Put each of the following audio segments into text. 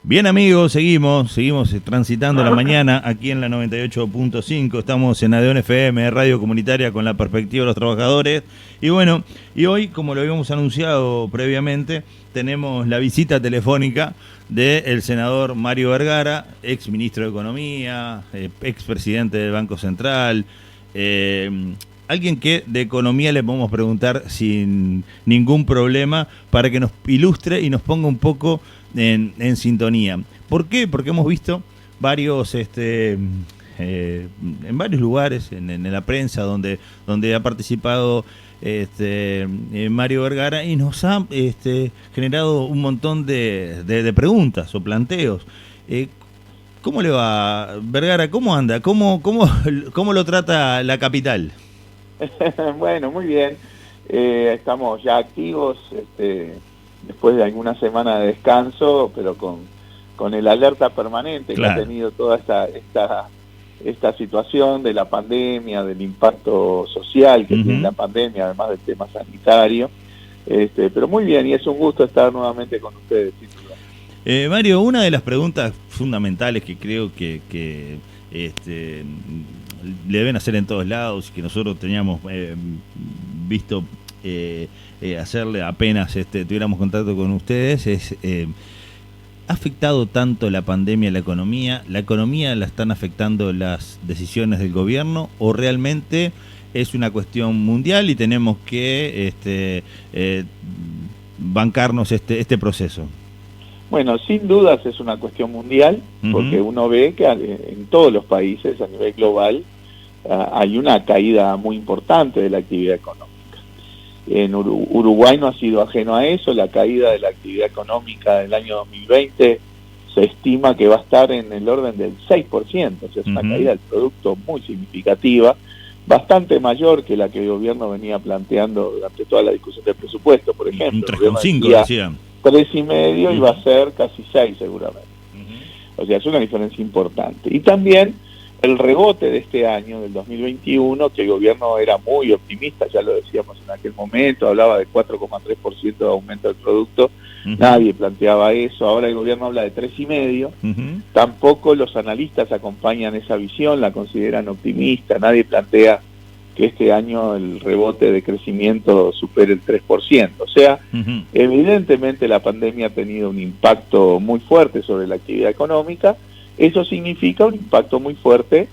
Bien amigos, seguimos transitando la mañana aquí en la 98.5, estamos en Adeón FM, Radio Comunitaria con la perspectiva de los trabajadores. Y bueno, y hoy, como lo habíamos anunciado previamente, tenemos la visita telefónica del senador Mario Vergara, ex ministro de Economía, ex presidente del Banco Central, alguien que de economía le podemos preguntar sin ningún problema para que nos ilustre y nos ponga un poco en sintonía. ¿Por qué? Porque hemos visto varios en varios lugares en la prensa donde ha participado Mario Vergara y nos ha generado un montón de preguntas o planteos. ¿Cómo le va, Vergara? ¿Cómo anda? ¿Cómo lo trata la capital? Bueno, muy bien. Estamos ya activos después de alguna semana de descanso, pero con el alerta permanente que ha tenido toda esta situación de la pandemia, del impacto social que tiene la pandemia, además del tema sanitario. Pero muy bien, y es un gusto estar nuevamente con ustedes, sin duda. Mario, una de las preguntas fundamentales que creo que le deben hacer en todos lados y que nosotros teníamos visto hacerle apenas tuviéramos contacto con ustedes es ¿ha afectado tanto la pandemia a la economía? ¿La economía la están afectando las decisiones del gobierno o realmente es una cuestión mundial y tenemos que bancarnos este proceso? Bueno, sin dudas es una cuestión mundial, porque uno ve que en todos los países a nivel global hay una caída muy importante de la actividad económica. En Uruguay no ha sido ajeno a eso. La caída de la actividad económica del año 2020 se estima que va a estar en el orden del 6%, o sea, es una caída del producto muy significativa, bastante mayor que la que el gobierno venía planteando durante toda la discusión del presupuesto, por ejemplo. 3,5 decían. 3,5 y va a ser casi 6 seguramente. O sea, es una diferencia importante. Y también el rebote de este año, del 2021, que el gobierno era muy optimista, ya lo decíamos en aquel momento, hablaba de 4,3% de aumento del producto, nadie planteaba eso, ahora el gobierno habla de 3,5%, tampoco los analistas acompañan esa visión, la consideran optimista, nadie plantea que este año el rebote de crecimiento supere el 3%. O sea, evidentemente la pandemia ha tenido un impacto muy fuerte sobre la actividad económica. Eso significa un impacto muy fuerte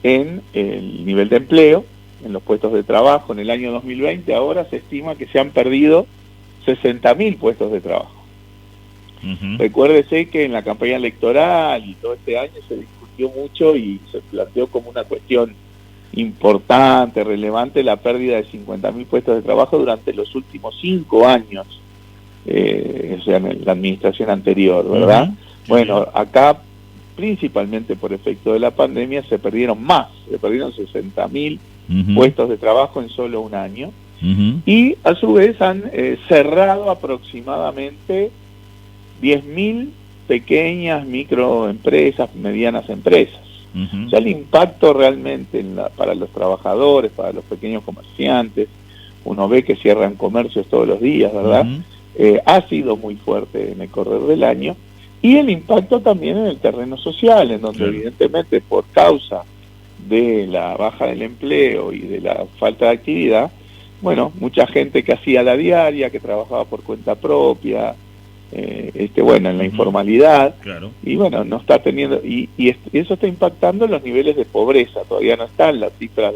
en el nivel de empleo, en los puestos de trabajo. En el año 2020 ahora se estima que se han perdido 60.000 puestos de trabajo. Recuérdese que en la campaña electoral y todo este año se discutió mucho y se planteó como una cuestión importante, relevante, la pérdida de 50.000 puestos de trabajo durante los últimos 5 años, o sea, en la administración anterior, ¿verdad? Bueno, acá, principalmente por efecto de la pandemia, se perdieron 60.000 puestos de trabajo en solo un año, y a su vez han cerrado aproximadamente 10.000 pequeñas microempresas, medianas empresas. O sea, el impacto realmente para los trabajadores, para los pequeños comerciantes, uno ve que cierran comercios todos los días, ¿verdad? Ha sido muy fuerte en el correr del año, y el impacto también en el terreno social, en donde evidentemente por causa de la baja del empleo y de la falta de actividad, bueno, mucha gente que hacía la diaria, que trabajaba por cuenta propia, bueno, en la informalidad, y bueno, no está teniendo, y eso está impactando en los niveles de pobreza. Todavía no están las cifras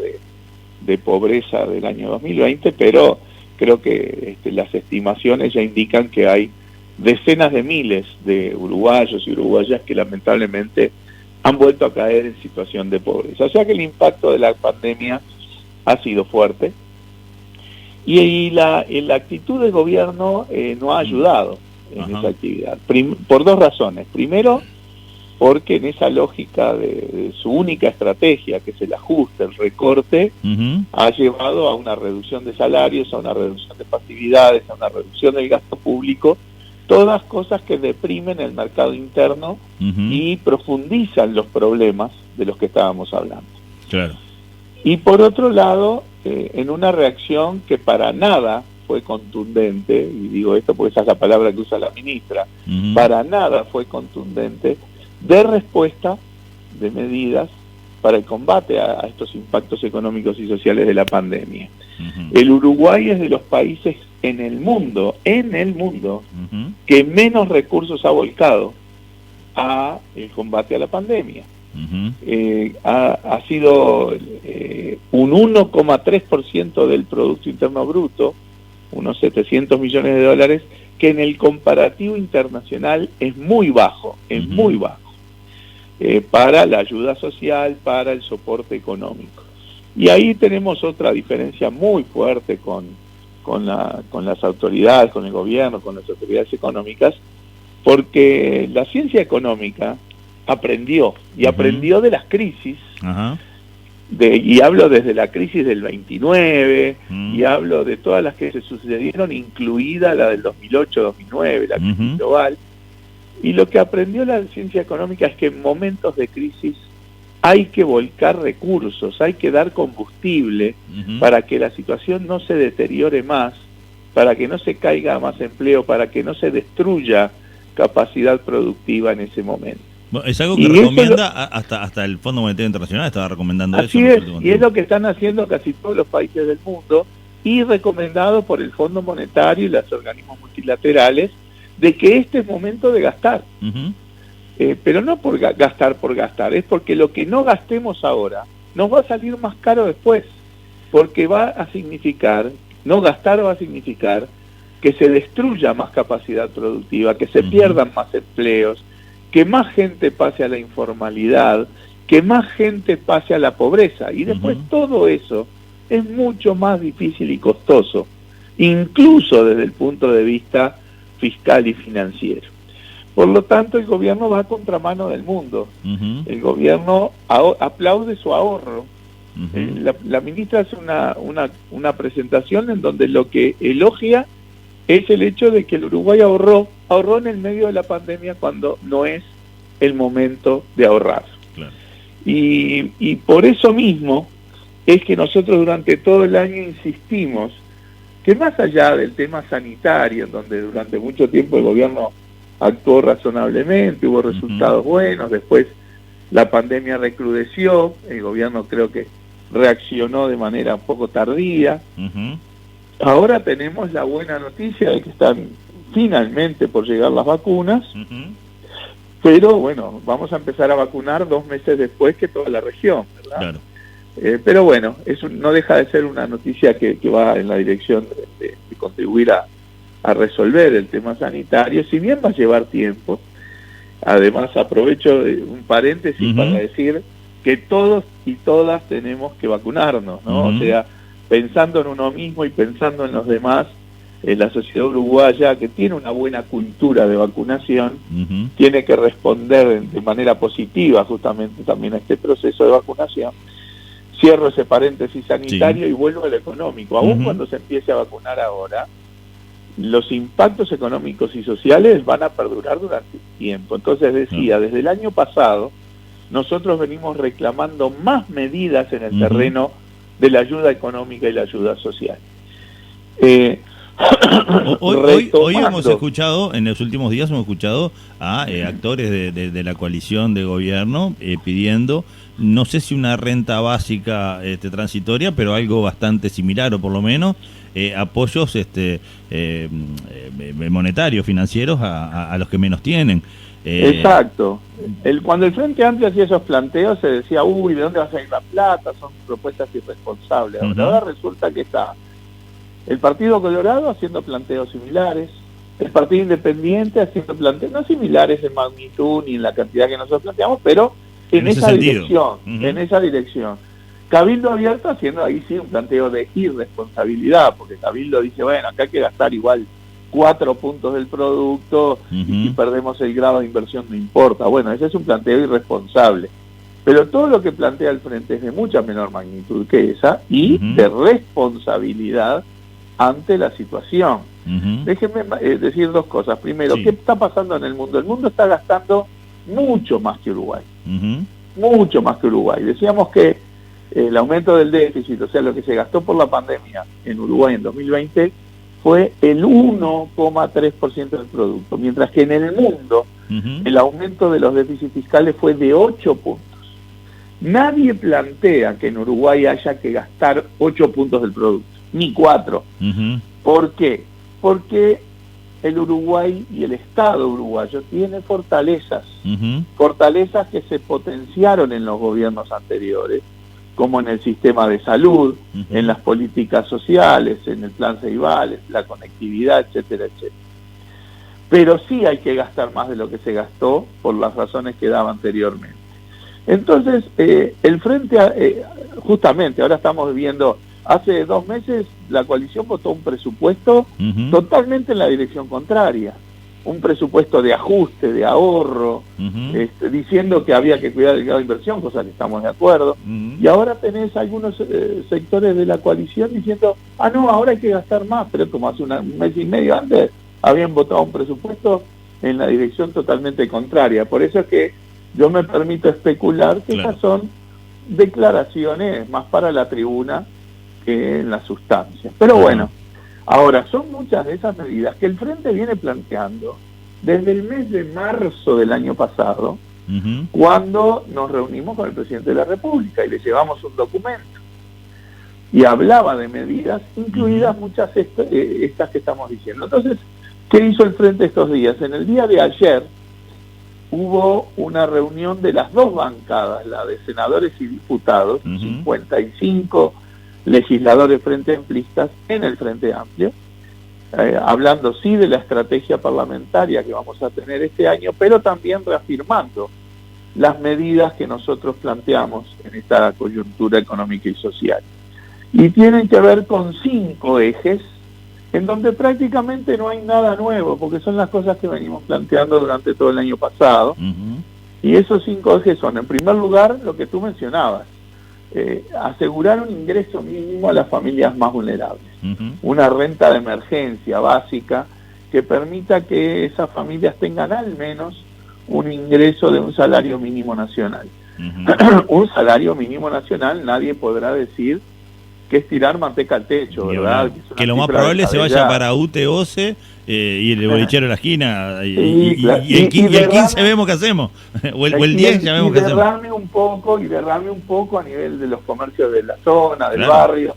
de pobreza del año 2020, pero creo que las estimaciones ya indican que hay decenas de miles de uruguayos y uruguayas que lamentablemente han vuelto a caer en situación de pobreza. O sea que el impacto de la pandemia ha sido fuerte, y la actitud del gobierno no ha ayudado en esa actividad, por dos razones. Primero, porque en esa lógica de su única estrategia, que es el ajuste, el recorte, ha llevado a una reducción de salarios, a una reducción de pasividades, a una reducción del gasto público, todas cosas que deprimen el mercado interno y profundizan los problemas de los que estábamos hablando. Y por otro lado, en una reacción que para nada fue contundente, y digo esto porque esa es la palabra que usa la ministra, para nada fue contundente de respuesta, de medidas para el combate a estos impactos económicos y sociales de la pandemia. El Uruguay es de los países en el mundo, que menos recursos ha volcado a el combate a la pandemia. Ha sido un 1,3% del Producto Interno Bruto, unos 700 millones de dólares, que en el comparativo internacional es muy bajo, para la ayuda social, para el soporte económico. Y ahí tenemos otra diferencia muy fuerte con las autoridades, con el gobierno, con las autoridades económicas, porque la ciencia económica aprendió de las crisis, y hablo desde la crisis del 29, y hablo de todas las que se sucedieron, incluida la del 2008-2009, la crisis global, y lo que aprendió la ciencia económica es que en momentos de crisis hay que volcar recursos, hay que dar combustible para que la situación no se deteriore más, para que no se caiga más empleo, para que no se destruya capacidad productiva en ese momento. Bueno, es algo que recomienda hasta el Fondo Monetario Internacional estaba recomendando eso. Así es, y es lo que están haciendo casi todos los países del mundo, y recomendado por el Fondo Monetario y los organismos multilaterales, de que este es momento de gastar. Pero no por gastar, es porque lo que no gastemos ahora nos va a salir más caro después, porque no gastar va a significar que se destruya más capacidad productiva, que se pierdan más empleos, que más gente pase a la informalidad, que más gente pase a la pobreza, y después todo eso es mucho más difícil y costoso, incluso desde el punto de vista fiscal y financiero. Por lo tanto, el gobierno va a contramano del mundo. El gobierno aplaude su ahorro. La ministra hace una presentación en donde lo que elogia es el hecho de que el Uruguay ahorró en el medio de la pandemia cuando no es el momento de ahorrar. Claro. Y por eso mismo es que nosotros durante todo el año insistimos que más allá del tema sanitario, en donde durante mucho tiempo el gobierno actuó razonablemente, hubo resultados buenos, después la pandemia recrudeció, el gobierno creo que reaccionó de manera un poco tardía. Ahora tenemos la buena noticia de que están finalmente por llegar las vacunas, pero bueno, vamos a empezar a vacunar 2 meses después que toda la región, ¿verdad? Claro. Pero bueno, eso no deja de ser una noticia que va en la dirección de contribuir a resolver el tema sanitario, si bien va a llevar tiempo. Además, aprovecho un paréntesis para decir que todos y todas tenemos que vacunarnos, ¿no? O sea, pensando en uno mismo y pensando en los demás, la sociedad uruguaya, que tiene una buena cultura de vacunación, tiene que responder de manera positiva justamente también a este proceso de vacunación. Cierro ese paréntesis sanitario y vuelvo al económico. Aún cuando se empiece a vacunar ahora, los impactos económicos y sociales van a perdurar durante tiempo. Entonces decía, desde el año pasado, nosotros venimos reclamando más medidas en el terreno de la ayuda económica y la ayuda social. Hoy hemos escuchado, en los últimos días hemos escuchado a actores de la coalición de gobierno pidiendo, no sé si una renta básica transitoria, pero algo bastante similar, o por lo menos apoyos monetarios, financieros a los que menos tienen. Exacto. Cuando el Frente Amplio hacía esos planteos se decía, uy, ¿de dónde va a salir la plata? Son propuestas irresponsables. Ahora resulta que está el Partido Colorado haciendo planteos similares, el Partido Independiente haciendo planteos no similares en magnitud ni en la cantidad que nosotros planteamos, pero en esa dirección. Cabildo Abierto haciendo ahí sí un planteo de irresponsabilidad, porque Cabildo dice, bueno, acá hay que gastar igual 4 puntos del producto y si perdemos el grado de inversión no importa. Bueno, ese es un planteo irresponsable. Pero todo lo que plantea el Frente es de mucha menor magnitud que esa y de responsabilidad ante la situación. Déjenme decir 2 cosas. Primero, ¿qué está pasando en el mundo? El mundo está gastando mucho más que Uruguay. Mucho más que Uruguay. Decíamos que el aumento del déficit, o sea, lo que se gastó por la pandemia en Uruguay en 2020, fue el 1,3% del producto, mientras que en el mundo el aumento de los déficits fiscales fue de 8 puntos. Nadie plantea que en Uruguay haya que gastar 8 puntos del producto, ni 4. ¿Por qué? Porque el Uruguay y el Estado uruguayo tiene fortalezas, fortalezas que se potenciaron en los gobiernos anteriores, como en el sistema de salud, en las políticas sociales, en el plan Ceibales, la conectividad, etcétera, etcétera. Pero sí hay que gastar más de lo que se gastó por las razones que daba anteriormente. Entonces, el Frente, justamente, ahora estamos viendo, hace 2 meses la coalición votó un presupuesto totalmente en la dirección contraria. Un presupuesto de ajuste, de ahorro, diciendo que había que cuidar el grado de inversión, cosa que estamos de acuerdo. Y ahora tenés algunos sectores de la coalición diciendo, no, ahora hay que gastar más, pero como hace un mes y medio antes habían votado un presupuesto en la dirección totalmente contraria. Por eso es que yo me permito especular que esas son declaraciones más para la tribuna que en la sustancia. Pero bueno, ahora son muchas de esas medidas que el Frente viene planteando desde el mes de marzo del año pasado, cuando nos reunimos con el presidente de la República y le llevamos un documento. Y hablaba de medidas, incluidas muchas estas que estamos diciendo. Entonces, ¿qué hizo el Frente estos días? En el día de ayer hubo una reunión de las dos bancadas, la de senadores y diputados, 55 legisladores frente amplistas en el Frente Amplio, hablando sí de la estrategia parlamentaria que vamos a tener este año, pero también reafirmando las medidas que nosotros planteamos en esta coyuntura económica y social. Y tienen que ver con 5 ejes, en donde prácticamente no hay nada nuevo, porque son las cosas que venimos planteando durante todo el año pasado. Y esos 5 ejes son, en primer lugar, lo que tú mencionabas, asegurar un ingreso mínimo a las familias más vulnerables, una renta de emergencia básica que permita que esas familias tengan al menos un ingreso de un salario mínimo nacional. Un salario mínimo nacional, nadie podrá decir que es tirar manteca al techo, ¿verdad? Que lo más probable se vaya para UTE-OCE y el bolichero de la esquina, y el 15 vemos qué hacemos, o el 10 ya vemos qué hacemos. Y derrame un poco a nivel de los comercios de la zona, del barrio.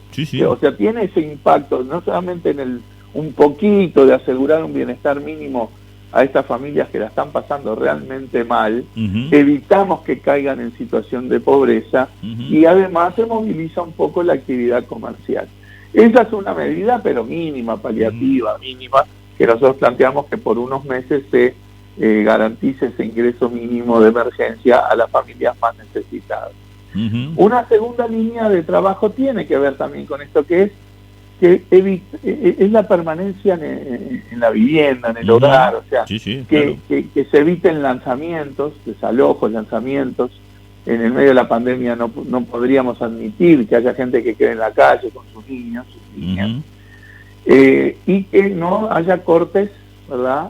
O sea, tiene ese impacto, no solamente en un poquito de asegurar un bienestar mínimo a estas familias que la están pasando realmente mal, evitamos que caigan en situación de pobreza y además se moviliza un poco la actividad comercial. Esa es una medida, pero mínima, paliativa, mínima, que nosotros planteamos que por unos meses se garantice ese ingreso mínimo de emergencia a las familias más necesitadas. Una segunda línea de trabajo tiene que ver también con esto, que es la permanencia en la vivienda, en el hogar, o sea, que se eviten lanzamientos, desalojos, lanzamientos. En el medio de la pandemia no podríamos admitir que haya gente que quede en la calle con sus niños, sus niñas, y que no haya cortes, ¿verdad?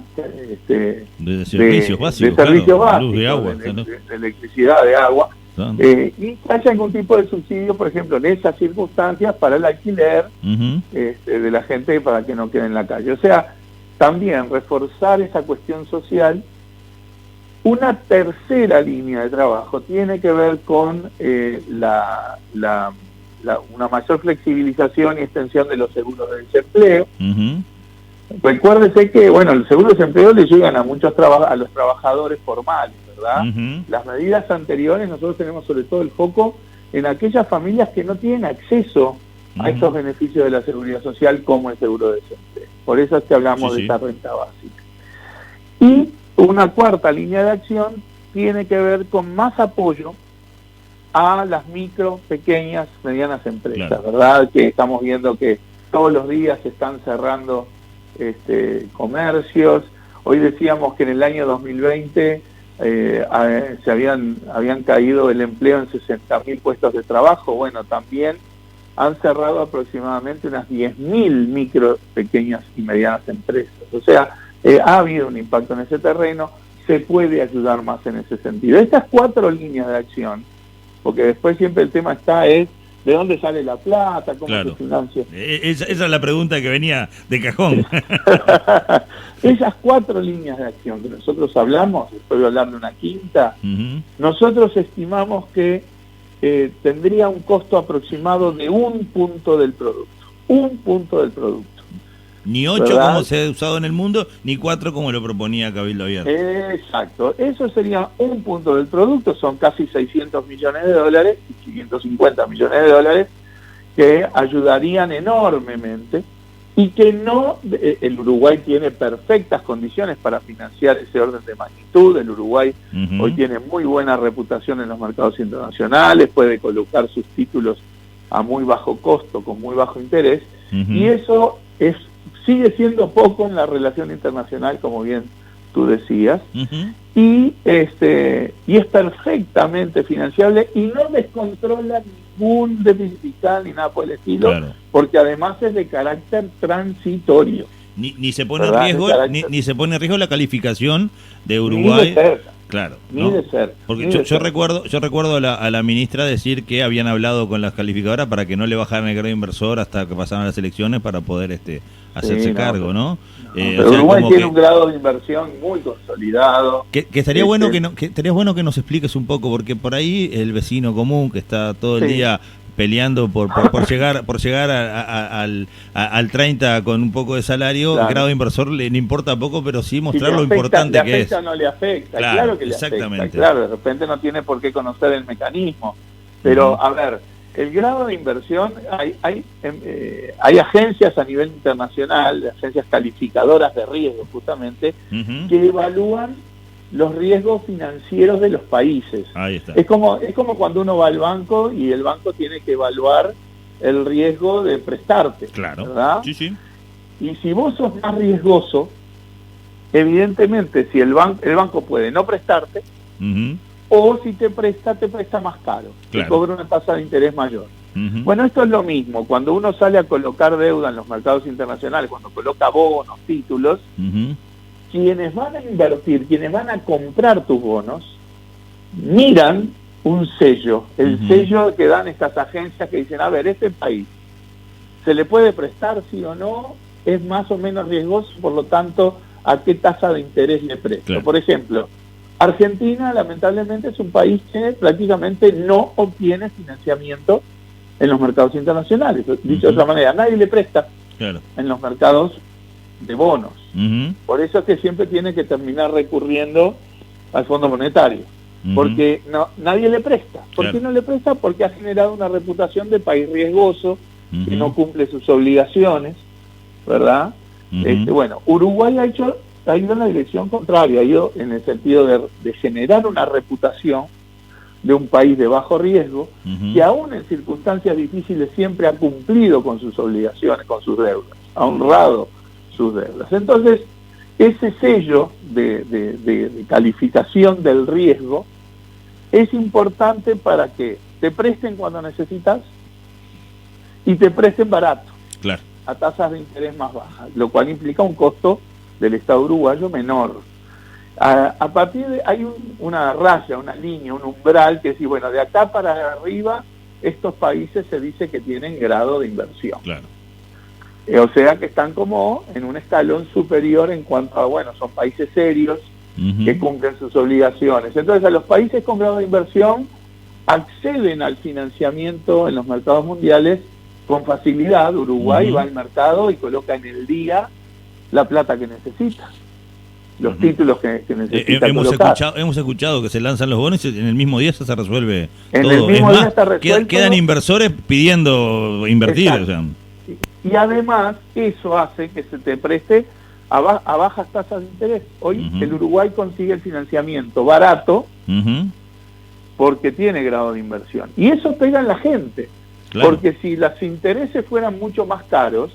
De servicios básicos, de servicios básicos, luz, de agua, de electricidad, de agua. Y que haya algún tipo de subsidio, por ejemplo, en esas circunstancias para el alquiler de la gente para que no quede en la calle. O sea, también reforzar esa cuestión social. Una tercera línea de trabajo tiene que ver con una mayor flexibilización y extensión de los seguros de desempleo. Recuérdese que, el seguro de desempleo le llegan a a los trabajadores formales, ¿verdad? Las medidas anteriores, nosotros tenemos sobre todo el foco en aquellas familias que no tienen acceso a estos beneficios de la seguridad social como el seguro de desempleo. Por eso es que hablamos de esta renta básica. Y una cuarta línea de acción tiene que ver con más apoyo a las micro, pequeñas, medianas empresas, ¿verdad? Que estamos viendo que todos los días se están cerrando comercios. Hoy decíamos que en el año 2020 se habían caído el empleo en 60.000 puestos de trabajo. Bueno, también han cerrado aproximadamente unas 10.000 micro, pequeñas y medianas empresas. O sea, ha habido un impacto en ese terreno, se puede ayudar más en ese sentido. Estas 4 líneas de acción, porque después siempre el tema es ¿De dónde sale la plata? ¿Cómo Claro. se financia? Esa es la pregunta que venía de cajón. Esas 4 líneas de acción que nosotros hablamos, después voy a hablar de una quinta, Ujú. nosotros estimamos que tendría un costo aproximado de 1 punto del producto. 1 punto del producto. Ni 8 ¿Verdad? como se ha usado en el mundo, ni 4 como lo proponía Cabildo Abierto. Exacto. Eso sería 1 punto del producto, son casi 600 millones de dólares, 550 millones de dólares, que ayudarían enormemente y que no, el Uruguay tiene perfectas condiciones para financiar ese orden de magnitud. El Uruguay Ujú. hoy tiene muy buena reputación en los mercados internacionales, puede colocar sus títulos a muy bajo costo, con muy bajo interés, Ujú. y eso sigue siendo poco en la relación internacional, como bien tú decías, Ujú. y es perfectamente financiable y no descontrola ningún déficit fiscal ni nada por el estilo, Claro. porque además es de carácter transitorio. Ni se pone en ¿Verdad? riesgo, De carácter- ni se pone en riesgo la calificación de Ni Uruguay. de cerca, Claro, ni ¿no? de cerca. Porque ni yo de cerca. recuerdo a la ministra decir que habían hablado con las calificadoras para que no le bajaran el grado inversor hasta que pasaran las elecciones para poder hacerse Sí, no, cargo, ¿no? Pero O sea, Uruguay como tiene que, un grado de inversión muy consolidado. que estaría bueno que estaría bueno que nos expliques un poco, porque por ahí el vecino común que está todo el Sí. día peleando por llegar al 30 con un poco de salario, Claro. el grado de inversor le importa poco, pero sí Si mostrar le lo afecta, importante le que afecta es. o no le afecta, Claro, claro que le exactamente. afecta, claro, de repente no tiene por qué conocer el mecanismo, pero a ver, el grado de inversión, hay agencias a nivel internacional, agencias calificadoras de riesgo justamente, Ujú. que evalúan los riesgos financieros de los países. Ahí está. Es como cuando uno va al banco y el banco tiene que evaluar el riesgo de prestarte, Claro. ¿verdad? Sí, sí. Y si vos sos más riesgoso, evidentemente si el banco puede no prestarte, Ujú. o si te presta más caro, Claro. te cobra una tasa de interés mayor. Ujú. Bueno, esto es lo mismo, cuando uno sale a colocar deuda en los mercados internacionales, cuando coloca bonos, títulos, Ujú. quienes van a invertir, quienes van a comprar tus bonos, miran un sello, el Ujú. sello que dan estas agencias que dicen, a ver, este país, ¿se le puede prestar sí o no? ¿Es más o menos riesgoso? Por lo tanto, ¿a qué tasa de interés le presto? Claro. Por ejemplo, Argentina, lamentablemente, es un país que prácticamente no obtiene financiamiento en los mercados internacionales. Dicho de otra manera, nadie le presta Claro. en los mercados de bonos. Ujú. Por eso es que siempre tiene que terminar recurriendo al Fondo Monetario. Ujú. Porque nadie le presta. ¿Por Claro. qué no le presta? Porque ha generado una reputación de país riesgoso, que Ujú. no cumple sus obligaciones, ¿verdad? Ujú. Bueno, Uruguay ha ido en la dirección contraria, ha ido en el sentido de generar una reputación de un país de bajo riesgo, Ujú. que aún en circunstancias difíciles siempre ha cumplido con sus obligaciones, con sus deudas, ha honrado sus deudas. Entonces, ese sello de calificación del riesgo es importante para que te presten cuando necesitas y te presten barato, Claro. a tasas de interés más bajas, lo cual implica un costo del Estado uruguayo menor. A partir de hay una raya, una línea, un umbral que dice, bueno, de acá para arriba estos países se dice que tienen grado de inversión. Claro. O sea que están como en un escalón superior en cuanto a, bueno, son países serios Ujú. que cumplen sus obligaciones. Entonces a los países con grado de inversión acceden al financiamiento en los mercados mundiales con facilidad. Uruguay Ujú. va al mercado y coloca en el día la plata que necesita, los Ujú. títulos que necesita colocar. Hemos escuchado que se lanzan los bonos y en el mismo día se resuelve En todo. el mismo Es día más, está resuelto. quedan inversores pidiendo invertir. Exacto. O sea. Y además eso hace que se te preste a bajas tasas de interés. Hoy Ujú. el Uruguay consigue el financiamiento barato Ujú. porque tiene grado de inversión. Y eso pega en la gente. Claro. Porque si los intereses fueran mucho más caros,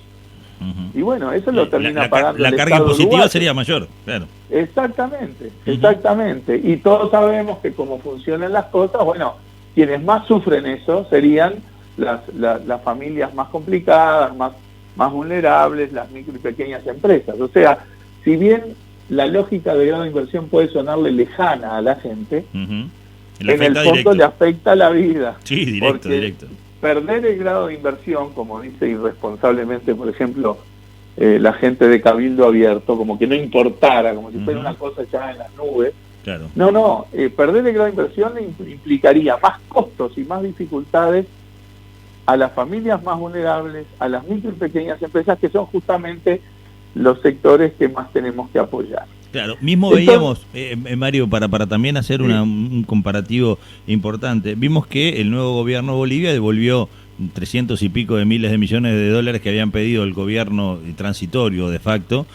Ujú. y bueno, eso lo termina pagando la el carga Estado impositiva uruguayo. sería mayor, claro. Exactamente, exactamente. Y todos sabemos que como funcionan las cosas, bueno, quienes más sufren eso serían las familias más complicadas, más vulnerables, las micro y pequeñas empresas. O sea, si bien la lógica de grado de inversión puede sonarle lejana a la gente, Ujú. en el fondo le afecta la vida. Sí, directo, porque, directo. perder el grado de inversión, como dice irresponsablemente, por ejemplo, la gente de Cabildo Abierto, como que no importara, como si fuera una cosa ya en las nubes. Claro. No, perder el grado de inversión implicaría más costos y más dificultades a las familias más vulnerables, a las micro y pequeñas empresas, que son justamente los sectores que más tenemos que apoyar. Claro, mismo veíamos, Mario, para también hacer un comparativo importante, vimos que el nuevo gobierno de Bolivia devolvió 300 y pico de miles de millones de dólares que habían pedido el gobierno transitorio de facto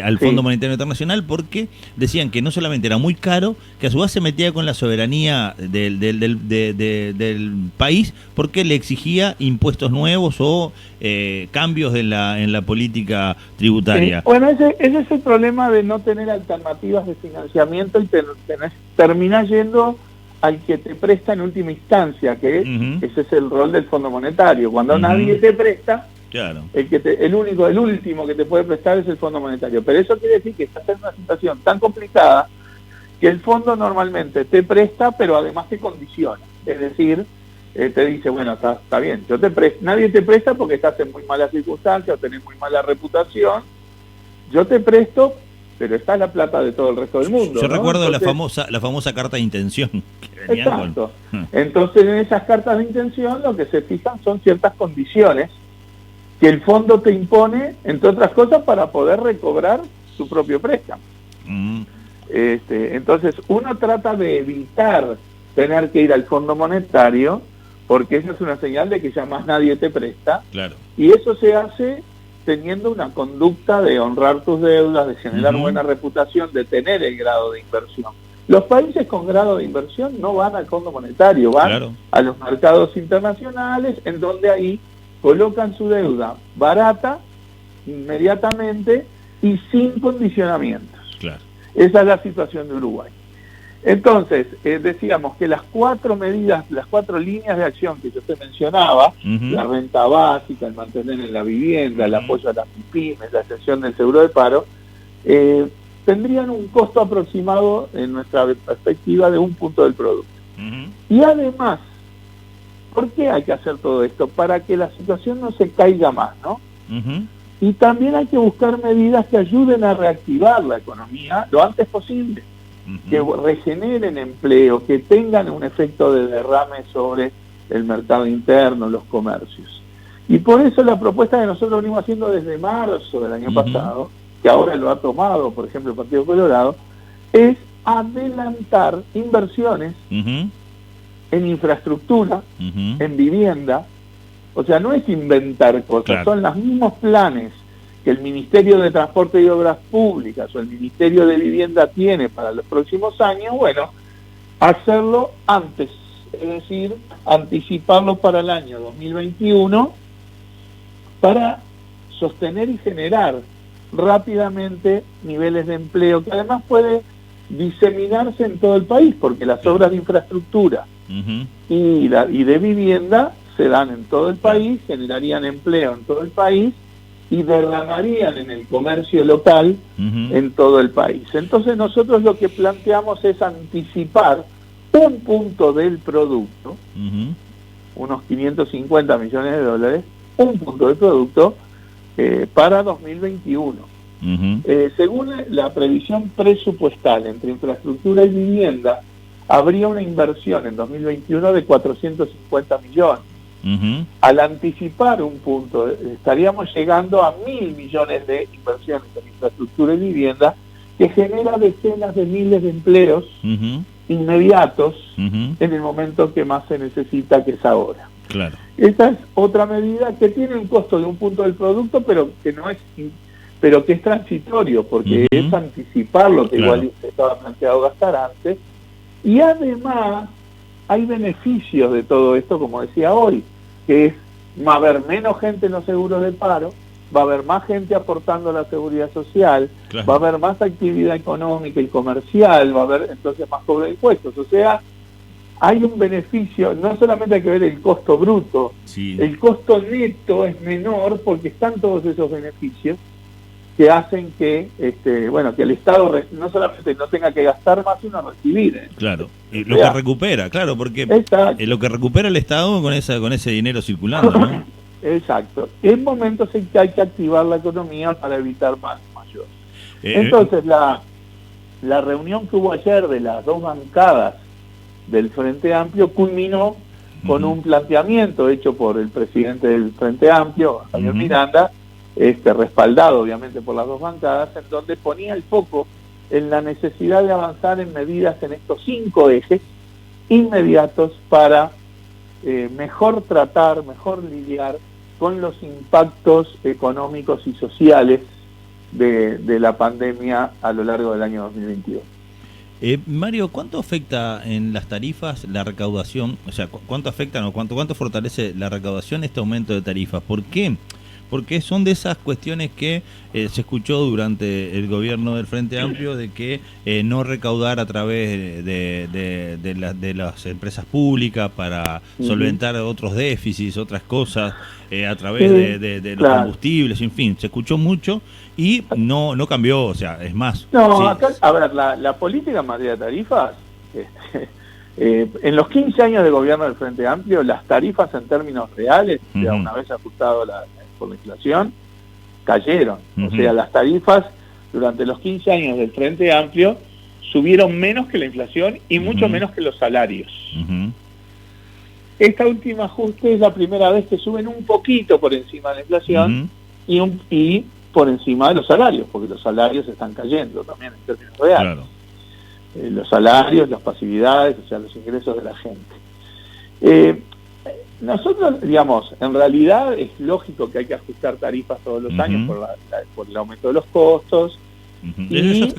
al Fondo Monetario Internacional, porque decían que no solamente era muy caro, que a su vez se metía con la soberanía del país, porque le exigía impuestos nuevos o cambios en la política tributaria. Sí. Bueno, ese es el problema de no tener alternativas de financiamiento y terminar yendo al que te presta en última instancia, que ese es el rol del Fondo Monetario. Cuando nadie te presta, claro, el último que te puede prestar es el Fondo Monetario. Pero eso quiere decir que estás en una situación tan complicada que el fondo normalmente te presta, pero además te condiciona. Es decir, te dice, bueno, está bien, nadie te presta porque estás en muy malas circunstancias o tenés muy mala reputación. Yo te presto, pero está la plata de todo el resto del mundo. Yo ¿no? recuerdo Entonces, la famosa carta de intención. Que exacto. Entonces, en esas cartas de intención lo que se fijan son ciertas condiciones que el fondo te impone, entre otras cosas, para poder recobrar su propio préstamo. Entonces, uno trata de evitar tener que ir al Fondo Monetario, porque esa es una señal de que ya más nadie te presta. Claro. Y eso se hace teniendo una conducta de honrar tus deudas, de generar buena reputación, de tener el grado de inversión. Los países con grado de inversión no van al Fondo Monetario, van a los mercados internacionales, en donde ahí colocan su deuda barata, inmediatamente y sin condicionamientos. Claro. Esa es la situación de Uruguay. Entonces, decíamos que las 4 medidas, las 4 líneas de acción que yo te mencionaba, la renta básica, el mantener en la vivienda, el apoyo a las pymes, la extensión del seguro de paro, tendrían un costo aproximado, en nuestra perspectiva, de 1 punto del producto. Y además, ¿por qué hay que hacer todo esto? Para que la situación no se caiga más, ¿no? Y también hay que buscar medidas que ayuden a reactivar la economía lo antes posible, que regeneren empleo, que tengan un efecto de derrame sobre el mercado interno, los comercios. Y por eso la propuesta que nosotros venimos haciendo desde marzo del año pasado, que ahora lo ha tomado, por ejemplo, el Partido Colorado, es adelantar inversiones en infraestructura, en vivienda. O sea, no es inventar cosas, son los mismos planes que el Ministerio de Transporte y Obras Públicas o el Ministerio de Vivienda tiene para los próximos años. Bueno, hacerlo antes, es decir, anticiparlo para el año 2021 para sostener y generar rápidamente niveles de empleo, que además puede diseminarse en todo el país, porque las obras de infraestructura y de vivienda se dan en todo el país, generarían empleo en todo el país y derramarían en el comercio local en todo el país. Entonces nosotros lo que planteamos es anticipar 1 punto del producto, unos 550 millones de dólares, 1 punto del producto para 2021. Según la previsión presupuestal entre infraestructura y vivienda, habría una inversión en 2021 de 450 millones. Al anticipar 1 punto, estaríamos llegando a 1.000 millones de inversiones en infraestructura y vivienda, que genera decenas de miles de empleos inmediatos en el momento que más se necesita, que es ahora. Claro. Esta es otra medida que tiene un costo de 1 punto del producto, pero que es transitorio, porque es anticipar lo que igual estaba planteado gastar antes. Y además hay beneficios de todo esto, como decía hoy, que va a haber menos gente en los seguros de paro, va a haber más gente aportando a la seguridad social, va a haber más actividad económica y comercial, va a haber entonces más cobro de impuestos. O sea, hay un beneficio, no solamente hay que ver el costo bruto, el costo neto es menor porque están todos esos beneficios, que hacen que que el Estado no solamente no tenga que gastar más, sino recibir. Claro, y lo que recupera, claro, porque lo que recupera el Estado con ese dinero circulando, ¿no? Exacto. En momentos en que hay que activar la economía para evitar más mayores. Entonces, la reunión que hubo ayer de las dos bancadas del Frente Amplio culminó con un planteamiento hecho por el presidente del Frente Amplio, Javier Miranda, respaldado obviamente por las dos bancadas, en donde ponía el foco en la necesidad de avanzar en medidas en estos 5 ejes inmediatos para mejor tratar, mejor lidiar con los impactos económicos y sociales de la pandemia a lo largo del año 2022. Mario, ¿cuánto afecta en las tarifas la recaudación? O sea, ¿cuánto afecta o cuánto fortalece la recaudación este aumento de tarifas? ¿Por qué? Porque son de esas cuestiones que se escuchó durante el gobierno del Frente Amplio de que no recaudar a través de las empresas públicas para solventar otros déficits, otras cosas, a través de los combustibles, en fin, se escuchó mucho y no cambió, o sea, es más. No, acá, a ver, la política en materia de tarifas, en los 15 años de gobierno del Frente Amplio, las tarifas en términos reales, ya una vez ajustado por la inflación, cayeron. O sea, las tarifas durante los 15 años del Frente Amplio subieron menos que la inflación y mucho menos que los salarios. Esta última ajuste es la primera vez que suben un poquito por encima de la inflación y por encima de los salarios, porque los salarios están cayendo también en términos reales. Claro. Los salarios, las pasividades, o sea, los ingresos de la gente. Nosotros, digamos, en realidad es lógico que hay que ajustar tarifas todos los años por el aumento de los costos. Y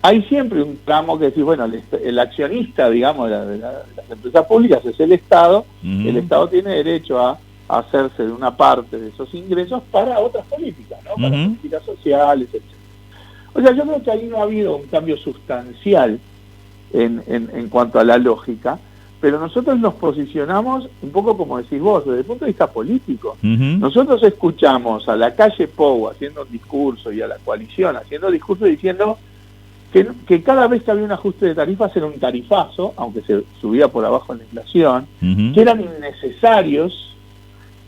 hay siempre un tramo que decir, bueno, el accionista, digamos, de las empresas públicas es el Estado. El Estado tiene derecho a hacerse de una parte de esos ingresos para otras políticas, ¿no? Para políticas sociales, etc. O sea, yo creo que ahí no ha habido un cambio sustancial en cuanto a la lógica, pero nosotros nos posicionamos un poco como decís vos, desde el punto de vista político. Nosotros escuchamos a la calle Pou haciendo un discurso y a la coalición haciendo discurso diciendo que cada vez que había un ajuste de tarifas era un tarifazo, aunque se subía por abajo en la inflación, que eran innecesarios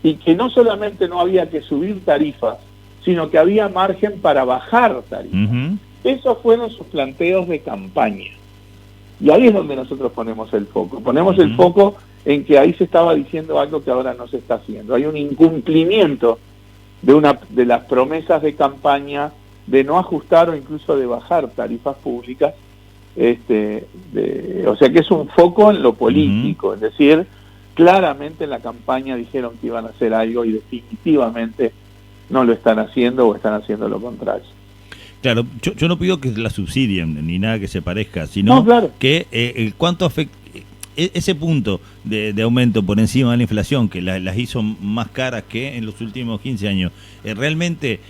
y que no solamente no había que subir tarifas, sino que había margen para bajar tarifas. Esos fueron sus planteos de campaña. Y ahí es donde nosotros ponemos el foco. Ponemos el foco en que ahí se estaba diciendo algo que ahora no se está haciendo. Hay un incumplimiento de las promesas de campaña de no ajustar o incluso de bajar tarifas públicas. O sea que es un foco en lo político. Es decir, claramente en la campaña dijeron que iban a hacer algo y definitivamente no lo están haciendo o están haciendo lo contrario. Claro, yo no pido que la subsidien ni nada que se parezca, sino que cuánto afecta ese punto de aumento por encima de la inflación, que las hizo más caras que en los últimos 15 años, ¿realmente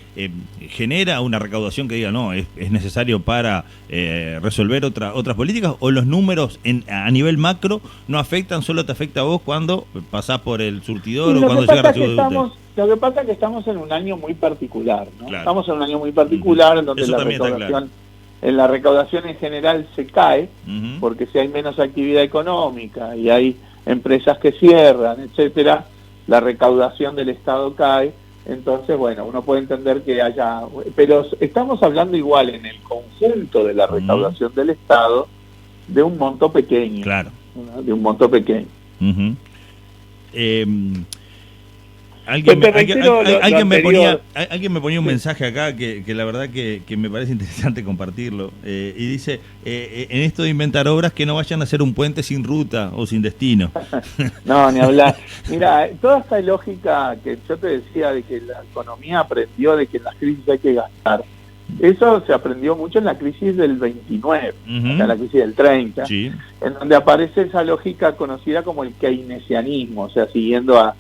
genera una recaudación que diga, no, es necesario para resolver otras políticas? ¿O los números a nivel macro no afectan, solo te afecta a vos cuando pasás por el surtidor o cuando llega el recibo? Lo que pasa es que estamos en un año muy particular, ¿no? Claro. Estamos en un año muy particular en donde la recaudación en general se cae, porque si hay menos actividad económica y hay empresas que cierran, etcétera, la recaudación del Estado cae. Entonces, bueno, uno puede entender que haya... Pero estamos hablando igual en el conjunto de la recaudación del Estado de un monto pequeño. Claro. ¿No? De un monto pequeño. Alguien me ponía un mensaje acá que la verdad que me parece interesante compartirlo, y dice, en esto de inventar obras, que no vayan a hacer un puente sin ruta o sin destino. No, ni hablar. Mira, toda esta lógica que yo te decía de que la economía aprendió de que en las crisis hay que gastar, eso se aprendió mucho en la crisis del 29, en la crisis del 30, en donde aparece esa lógica conocida como el keynesianismo, o sea, siguiendo a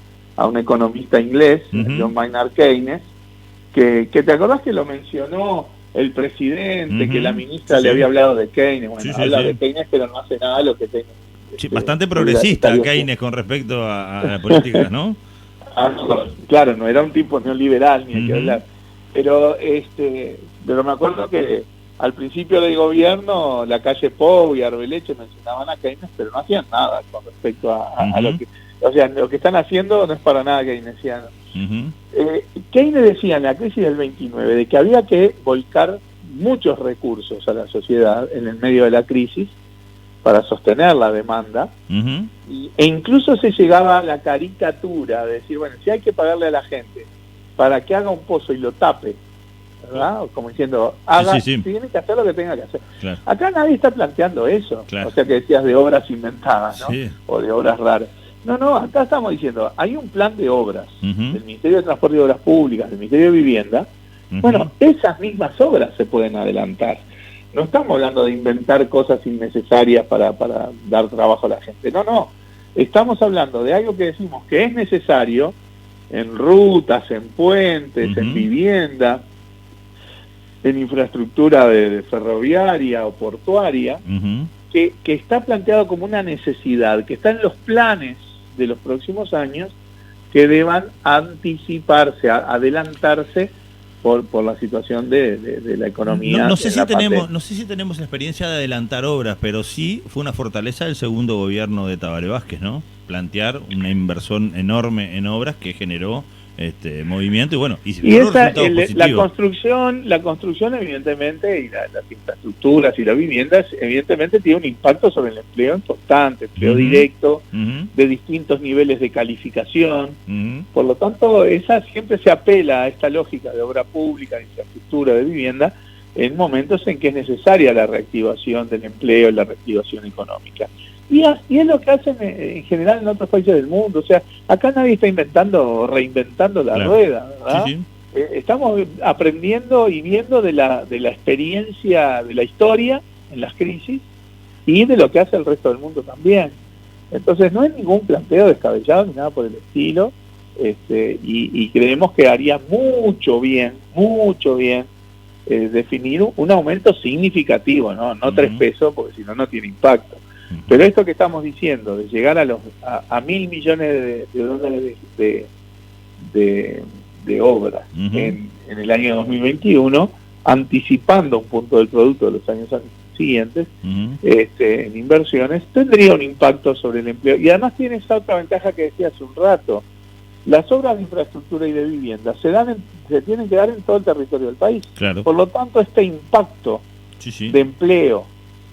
un economista inglés, John Maynard Keynes, que te acordás que lo mencionó el presidente, que la ministra le había hablado de Keynes. Bueno, habla de Keynes, pero no hace nada lo que Keynes. Bastante progresista Keynes con respecto a las políticas, ¿no? Claro, no era un tipo neoliberal ni hay que hablar. pero me acuerdo que al principio del gobierno la calle Pou y Arbeleche mencionaban a Keynes, pero no hacían nada con respecto a lo que, o sea, lo que están haciendo no es para nada keynesiano. Keynes decía en la crisis del 29 de que había que volcar muchos recursos a la sociedad en el medio de la crisis para sostener la demanda, e incluso se llegaba a la caricatura de decir, bueno, si hay que pagarle a la gente para que haga un pozo y lo tape, ¿verdad? Como diciendo, tiene que hacer lo que tenga que hacer. Claro. Acá nadie está planteando eso. Claro. O sea, que decías de obras inventadas, ¿no? Sí. O de obras raras. No, acá estamos diciendo, hay un plan de obras del Ministerio de Transporte y Obras Públicas, del Ministerio de Vivienda. Bueno, esas mismas obras se pueden adelantar. No estamos hablando de inventar cosas innecesarias para dar trabajo a la gente. No. Estamos hablando de algo que decimos que es necesario en rutas, en puentes, en vivienda, en infraestructura de ferroviaria o portuaria, que está planteado como una necesidad, que está en los planes de los próximos años, que deban anticiparse, adelantarse por la situación de la economía. No sé si tenemos experiencia de adelantar obras, pero sí fue una fortaleza del segundo gobierno de Tabaré Vázquez, ¿no? Plantear una inversión enorme en obras que generó movimiento y esa, la construcción evidentemente, y las infraestructuras y las viviendas evidentemente tiene un impacto sobre el empleo importante, empleo directo, de distintos niveles de calificación. Por lo tanto, esa siempre se apela a esta lógica de obra pública, de infraestructura, de vivienda, en momentos en que es necesaria la reactivación del empleo y la reactivación económica. Y es lo que hacen en general en otros países del mundo. O sea, acá nadie está inventando o reinventando la rueda, ¿verdad? Sí. Estamos aprendiendo y viendo de la experiencia, de la historia en las crisis y de lo que hace el resto del mundo también. Entonces no hay ningún planteo descabellado ni nada por el estilo, y creemos que haría mucho bien definir un aumento significativo, no 3 pesos, porque si no tiene impacto. Pero esto que estamos diciendo, de llegar a $1.000 millones de dólares de obras en el año 2021, anticipando un punto del producto de los años siguientes, en inversiones, tendría un impacto sobre el empleo. Y además tiene esa otra ventaja que decía hace un rato. Las obras de infraestructura y de vivienda se tienen que dar en todo el territorio del país. Claro. Por lo tanto, este impacto de empleo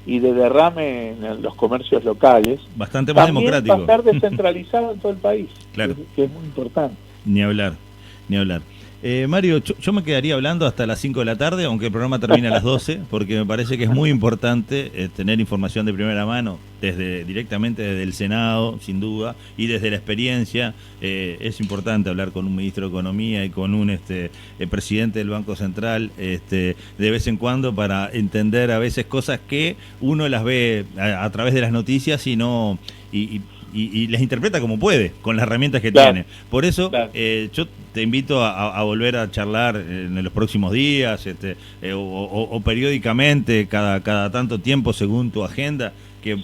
y de derrame en los comercios locales, bastante más democrático, va a estar descentralizado en todo el país, claro, que es muy importante. Ni hablar. Mario, yo me quedaría hablando hasta las 5 de la tarde, aunque el programa termine a las 12, porque me parece que es muy importante tener información de primera mano, directamente desde el Senado, sin duda, y desde la experiencia. Es importante hablar con un ministro de Economía y con un presidente del Banco Central de vez en cuando, para entender a veces cosas que uno las ve a través de las noticias y las interpreta como puede, con las herramientas que tiene. Por eso yo te invito a volver a charlar en los próximos días, o periódicamente, cada tanto tiempo, según tu agenda, que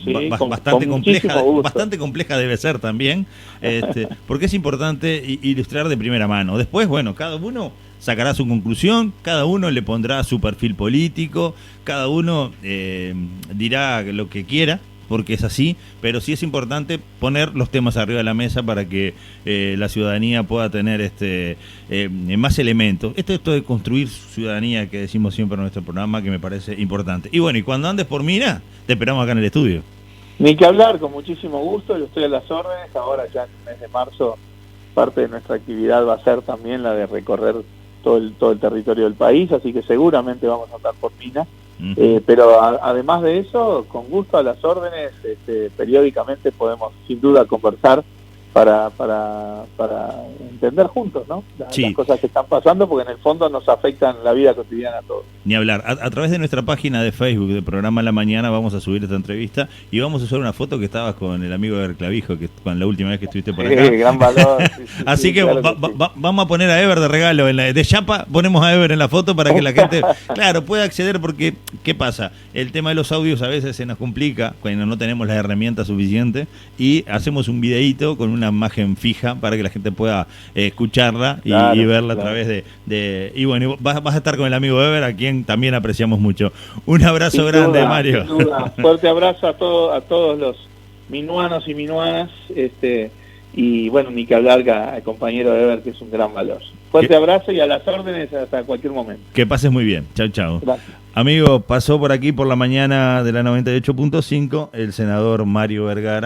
bastante compleja debe ser también, porque es importante ilustrar de primera mano. Después, bueno, cada uno sacará su conclusión, cada uno le pondrá su perfil político, cada uno dirá lo que quiera, porque es así, pero sí es importante poner los temas arriba de la mesa para que la ciudadanía pueda tener más elementos. Esto de construir ciudadanía, que decimos siempre en nuestro programa, que me parece importante. Y bueno, y cuando andes por Mina, te esperamos acá en el estudio. Ni que hablar, con muchísimo gusto, yo estoy a las órdenes. Ahora ya en el mes de marzo parte de nuestra actividad va a ser también la de recorrer todo el territorio del país, así que seguramente vamos a andar por Mina. Pero además de eso, con gusto a las órdenes, periódicamente podemos sin duda conversar para entender juntos, ¿no? Las cosas que están pasando, porque en el fondo nos afectan la vida cotidiana a todos. Ni hablar. A través de nuestra página de Facebook del programa La Mañana vamos a subir esta entrevista y vamos a usar una foto que estabas con el amigo de Clavijo, que con la última vez que estuviste por acá. Gran valor. Así que, claro, vamos a poner a Ever de regalo, de chapa ponemos a Ever en la foto para que la gente, claro, pueda acceder, porque ¿qué pasa? El tema de los audios a veces se nos complica cuando no tenemos las herramientas suficientes y hacemos un videíto con una una imagen fija para que la gente pueda escucharla y, Claro, y verla a claro. través de y bueno, vas a estar con el amigo Ever, a quien también apreciamos mucho. Un abrazo Sin grande, duda, Mario. sin duda. Fuerte abrazo a todos los minuanos y minuanas, y bueno, ni que hablar al compañero Ever, que es un gran valor. Fuerte abrazo y a las órdenes hasta cualquier momento. Que pases muy bien. Chau, chau. Gracias. Amigo, pasó por aquí por la mañana de la 98.5 el senador Mario Vergara.